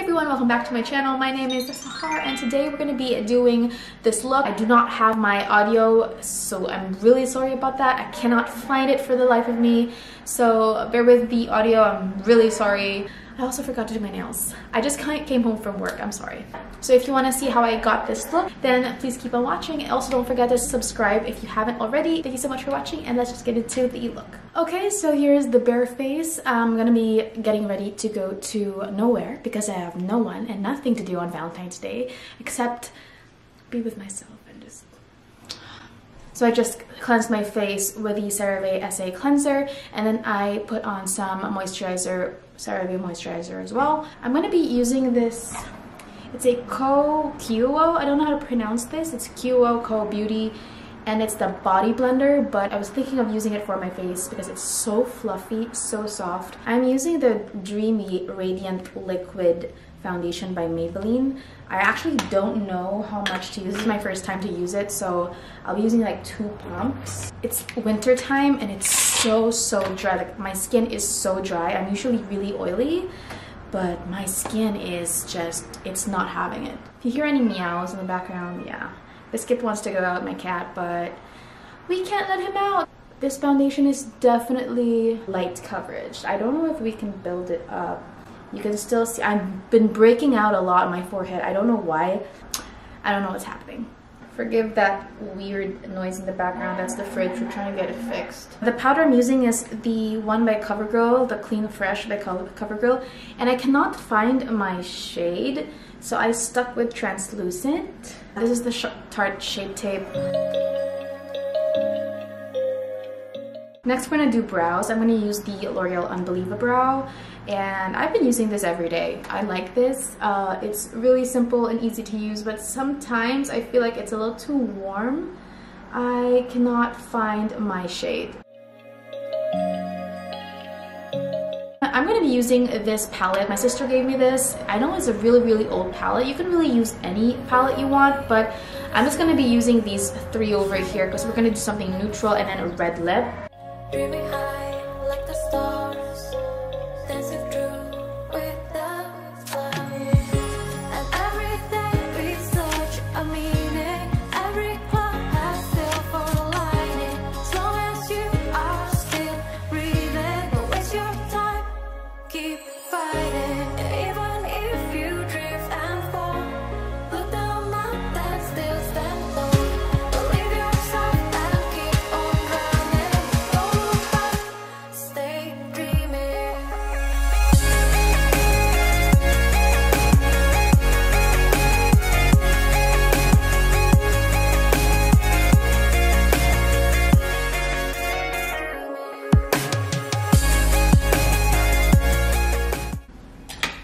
Everyone, welcome back to my channel. My name is Sahar and today we're going to be doing this look. I do not have my audio, so I'm really sorry about that. I cannot find it for the life of me, so bear with the audio. I'm really sorry. I also forgot to do my nails. I just came home from work. I'm sorry. So if you want to see how I got this look, then please keep on watching. Also, don't forget to subscribe if you haven't already. Thank you so much for watching, and let's just get into the look. Okay, so here's the bare face. I'm gonna be getting ready to go to nowhere because I have no one and nothing to do on Valentine's Day except be with myself and just... So I just cleansed my face with the CeraVe SA cleanser, and then I put on some moisturizer, CeraVe moisturizer as well. I'm gonna be using this. It's a Qo, I don't know how to pronounce this. It's Qo Beauty, and it's the body blender, but I was thinking of using it for my face because it's so fluffy, so soft. I'm using the Dreamy Radiant Liquid Foundation by Maybelline. I actually don't know how much to use. This is my first time to use it, so I'll be using like 2 pumps. It's winter time and it's so dry. Like, my skin is so dry. I'm usually really oily, but my skin is just, it's not having it. If you hear any meows in the background, yeah. Biscuit wants to go out, my cat, but we can't let him out. This foundation is definitely light coverage. I don't know if we can build it up. You can still see, I've been breaking out a lot on my forehead. I don't know why. I don't know what's happening. Forgive that weird noise in the background. That's the fridge. We're trying to get it fixed. The powder I'm using is the one by CoverGirl, the Clean Fresh by CoverGirl, and I cannot find my shade, so I stuck with translucent. This is the Tarte Shape Tape. Next, we're gonna do brows. I'm gonna use the L'Oreal Unbelievable Brow, and I've been using this every day. I like this. It's really simple and easy to use, but sometimes I feel like it's a little too warm. I cannot find my shade. I'm going to be using this palette. My sister gave me this. I know it's a really old palette. You can really use any palette you want, but I'm just going to be using these 3 over here because we're going to do something neutral and then a red lip. Dreaming high like the stars, dancing through without flying, and everything be such a meaning. Every cloud has silver lining. As long as you are still breathing, don't waste your time, keep fighting. Even if you drift and fall, look down and still stand tall. Believe yourself and keep on running. Don't look back, stay dreaming.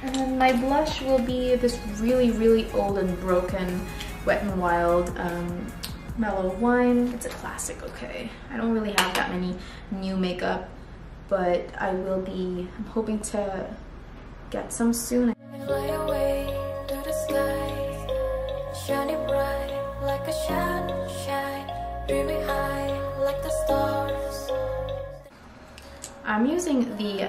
And then my blush will be this really old and broken Wet n Wild Mellow Wine. It's a classic, okay? I don't really have that many new makeup, but I will be, I'm hoping to get some soon. Fly away to the sky, shining bright like a sunshine, dreaming high like the stars. I'm using the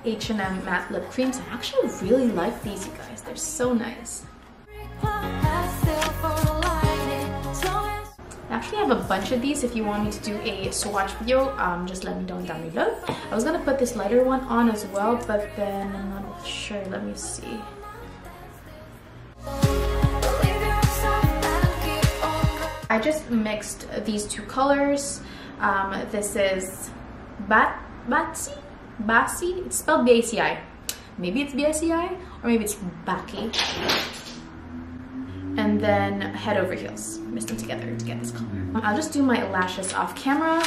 H&M matte lip creams. I actually really like these, you guys. They're so nice. I actually have a bunch of these. If you want me to do a swatch video, just let me know down below. I was gonna put this lighter one on as well, but then I'm not sure. Let me see. I just mixed these 2 colors. This is Baci. It's spelled B-A-C-I. Maybe it's B-I-C-I, or maybe it's Baki. And then Head Over Heels. Mix them together to get this color. I'll just do my lashes off camera.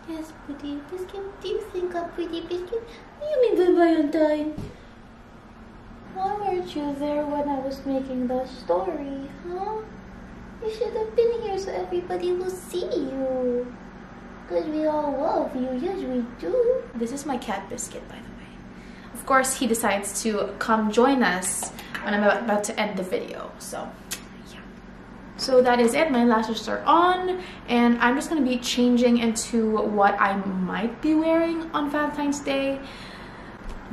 Yes, pretty Biscuit. Do you think I'm pretty, Biscuit? What do you mean by Valentine? Why weren't you there when I was making the story, huh? You should have been here so everybody will see you. Because we all love you, yes we do. This is my cat Biscuit, by the way. Of course, he decides to come join us when I'm about to end the video, so yeah. So that is it. My lashes are on, and I'm just going to be changing into what I might be wearing on Valentine's Day.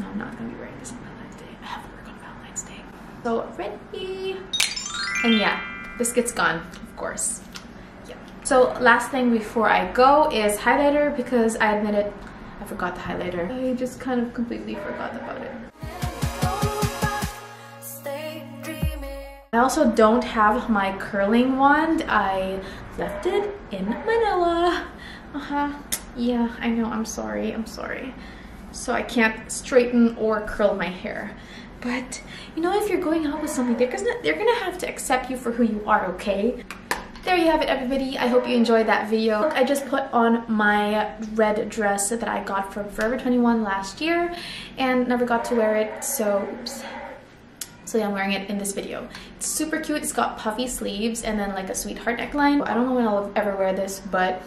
No, I'm not gonna be wearing this on Valentine's Day. I have to work on Valentine's Day. So ready. And yeah, Biscuit's gone, of course. Yeah. So last thing before I go is highlighter, because I admitted I forgot the highlighter. I just kind of completely forgot about it. I also don't have my curling wand. I left it in Manila. Yeah, I know, I'm sorry. So I can't straighten or curl my hair. But you know, if you're going out with somebody, they're gonna have to accept you for who you are, okay? There you have it, everybody. I hope you enjoyed that video. I just put on my red dress that I got from Forever 21 last year and never got to wear it, so oops. So yeah, I'm wearing it in this video. It's super cute. It's got puffy sleeves and then like a sweetheart neckline. I don't know when I'll ever wear this, but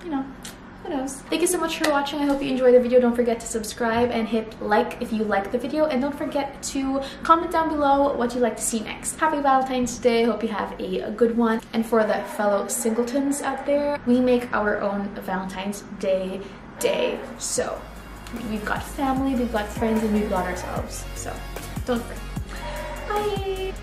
you know, who knows. Thank you so much for watching. I hope you enjoyed the video. Don't forget to subscribe and hit like if you like the video, and don't forget to comment down below what you'd like to see next. Happy Valentine's Day. Hope you have a good one. And for the fellow singletons out there, we make our own Valentine's Day. So we've got family, we've got friends, and we've got ourselves. So don't forget. Bye.